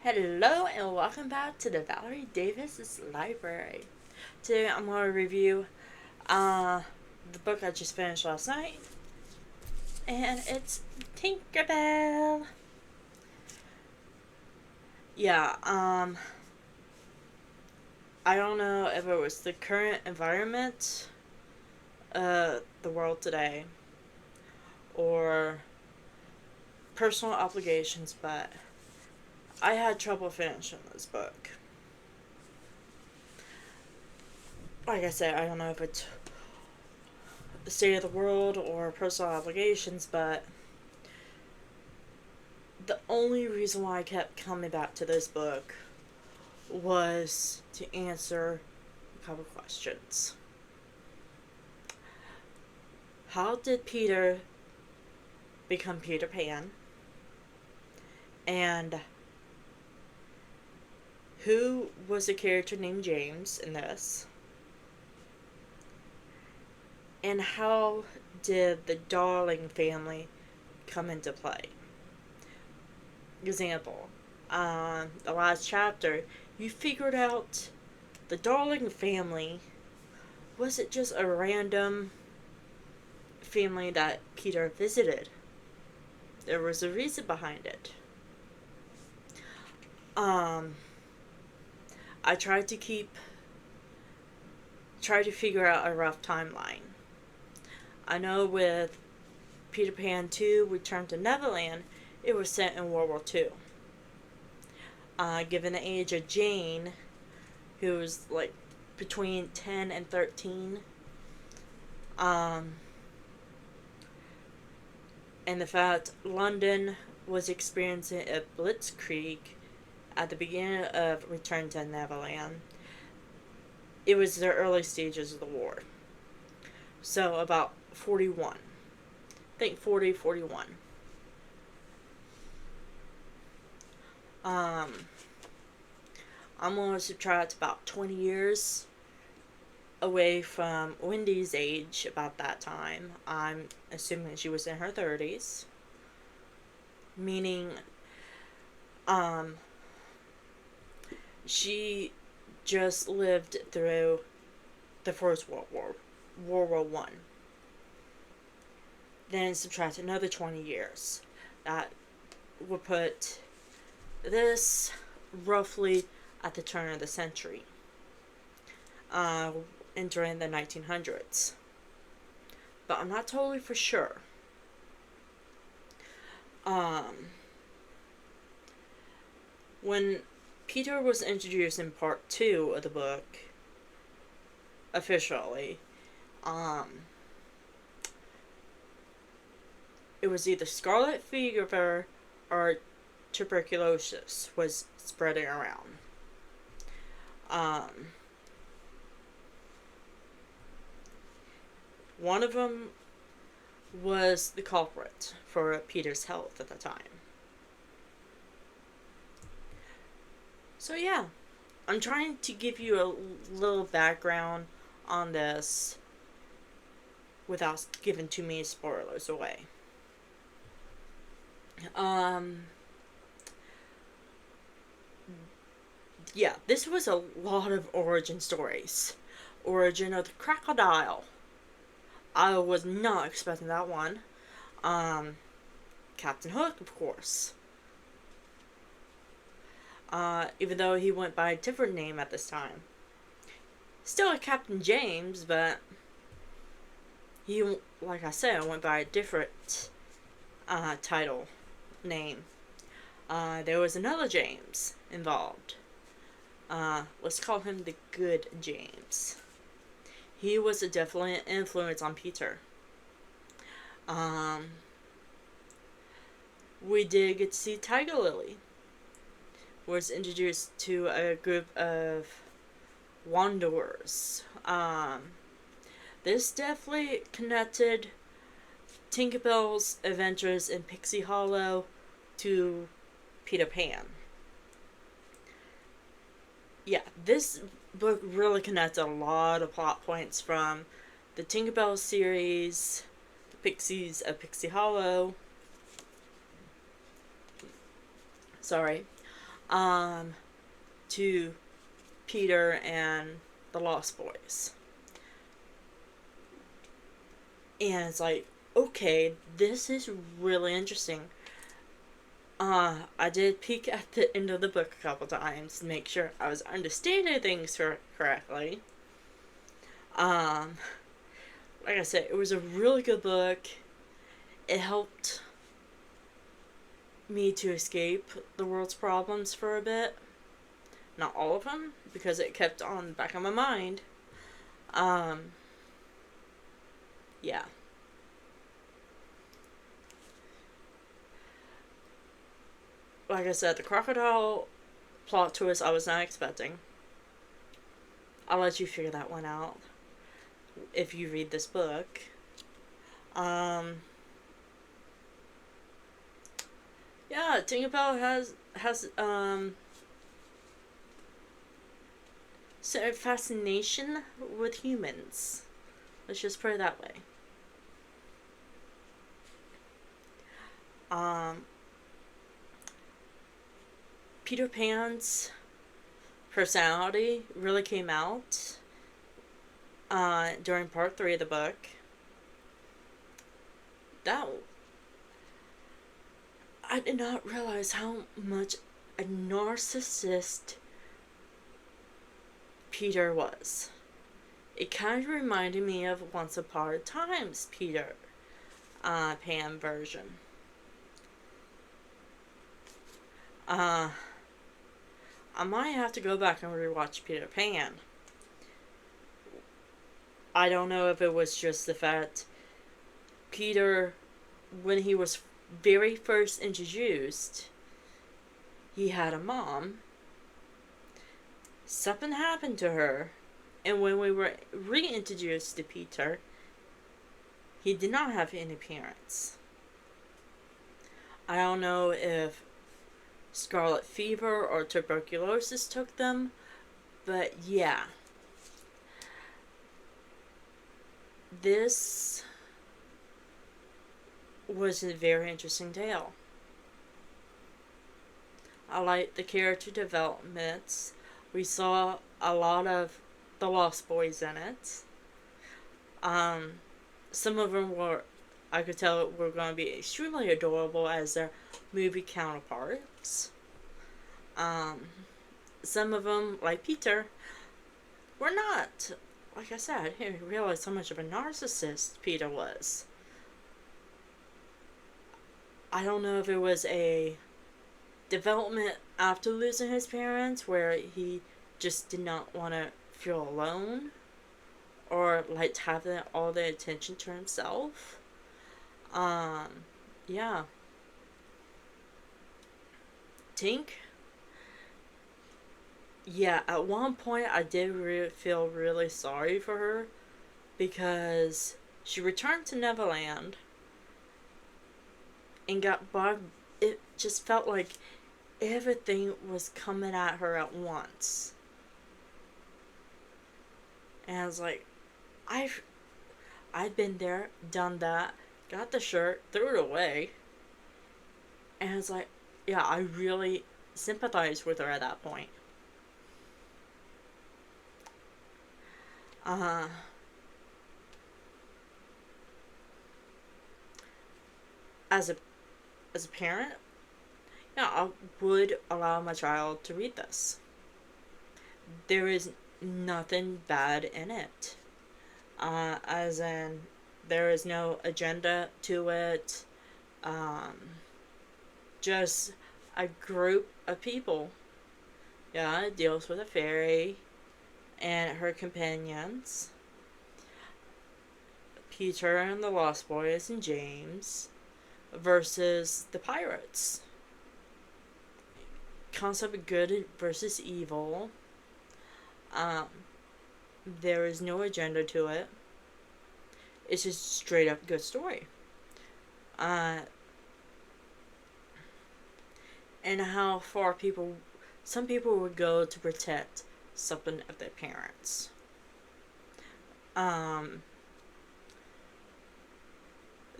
Hello and welcome back to the Valerie Davis Library. Today I'm going to review the book I just finished last night, and it's Tinkerbell. Yeah, I don't know if it was the current environment, the world today, or personal obligations, but I had trouble finishing this book. Like I said, I don't know if it's the state of the world or personal obligations, but the only reason why I kept coming back to this book was to answer a couple questions. How did Peter become Peter Pan? And who was a character named James in this? And how did the Darling family come into play? Example, the last chapter, you figured out the Darling family wasn't just a random family that Peter visited. There was a reason behind it. I tried to figure out a rough timeline. I know with Peter Pan 2, Return to Neverland, it was set in World War II. Given the age of Jane, who was like between 10 and 13, and the fact London was experiencing a blitzkrieg at the beginning of Return to Neverland, it was the early stages of the war. So about 41. I think 40, 41. I'm going to subtract about 20 years away from Wendy's age about that time. I'm assuming she was in her 30s. Meaning, she just lived through the First World War, World War One. Then subtract another 20 years. That would put this roughly at the turn of the century, entering the 1900s. But I'm not totally for sure. When Peter was introduced in part 2 of the book, officially, it was either scarlet fever or tuberculosis was spreading around. One of them was the culprit for Peter's health at the time. So yeah, I'm trying to give you a little background on this without giving too many spoilers away. Yeah, this was a lot of origin stories. Origin of the crocodile. I was not expecting that one. Captain Hook, of course. Even though he went by a different name at this time. Still a Captain James, but he, like I said, went by a different title name. There was another James involved. Let's call him the Good James. He was a definite influence on Peter. We did get to see Tiger Lily. Was introduced to a group of wanderers. This definitely connected Tinkerbell's adventures in Pixie Hollow to Peter Pan. Yeah, this book really connected a lot of plot points from the Tinkerbell series, the Pixies of Pixie Hollow. Sorry. um, to Peter and the Lost Boys. And it's like, okay, this is really interesting. I did peek at the end of the book a couple times to make sure I was understanding things correctly. Um, like I said, it was a really good book. It helped me to escape the world's problems for a bit. Not all of them, because it kept on the back of my mind. Yeah. Like I said, the crocodile plot twist I was not expecting. I'll let you figure that one out if you read this book. Yeah, Tinkerbell has certain fascination with humans. Let's just put it that way. Peter Pan's personality really came out during part 3 of the book. That I did not realize how much a narcissist Peter was. It kind of reminded me of Once Upon a Time's Peter Pan version. I might have to go back and rewatch Peter Pan. I don't know if it was just the fact Peter, when he was very first introduced, he had a mom. Something happened to her, and when we were reintroduced to Peter, he did not have any parents. I don't know if scarlet fever or tuberculosis took them, but yeah. This was a very interesting tale. I like the character developments. We saw a lot of the Lost Boys in it. Some of them were, I could tell, were going to be extremely adorable as their movie counterparts. Some of them, like Peter, were not. Like I said, I didn't realize how much of a narcissist Peter was. I don't know if it was a development after losing his parents where he just did not want to feel alone or like to have all the attention to himself. Yeah. Tink. Yeah, at one point I did feel really sorry for her because she returned to Neverland and got bugged. It just felt like everything was coming at her at once. And I was like, I've been there, done that, got the shirt, threw it away. And it's like, yeah, I really sympathized with her at that point. As a parent, yeah, I would allow my child to read this. There is nothing bad in it. As in, there is no agenda to it. Just a group of people. Yeah, it deals with a fairy and her companions. Peter and the Lost Boys and James versus the pirates. Concept of good versus evil. There is no agenda to it. It's just straight up good story. And how far some people would go to protect something of their parents.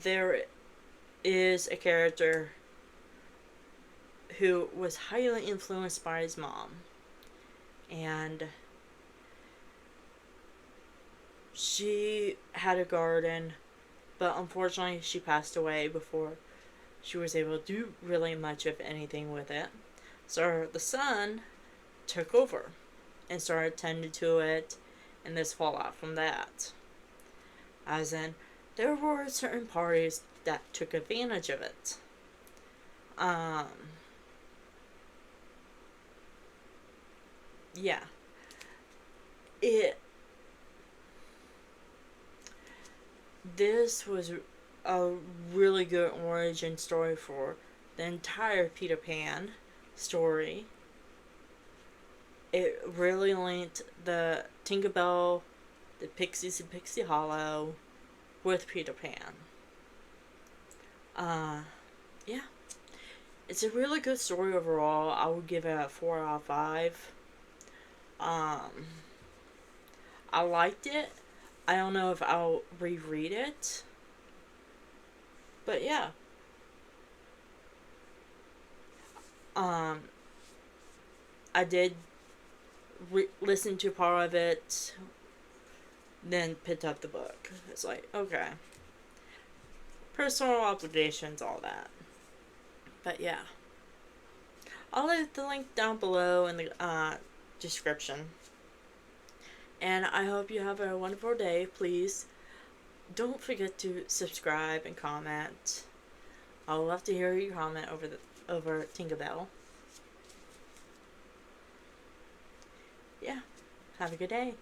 There is a character who was highly influenced by his mom. And she had a garden, but unfortunately she passed away before she was able to do really much of anything with it. So the son took over and started tending to it, and this fallout from that. As in, there were certain parties that took advantage of it. Yeah. It. This was a really good origin story for the entire Peter Pan story. It really linked the Tinkerbell, the Pixies in Pixie Hollow with Peter Pan. Yeah. It's a really good story overall. I would give it a 4 out of 5. Um, I liked it. I don't know if I'll reread it. But yeah. I did listen to part of it, then picked up the book. It's like, okay. Personal obligations, all that. But yeah. I'll leave the link down below in the description. And I hope you have a wonderful day. Please don't forget to subscribe and comment. I would love to hear your comment over Tinkerbell. Yeah. Have a good day.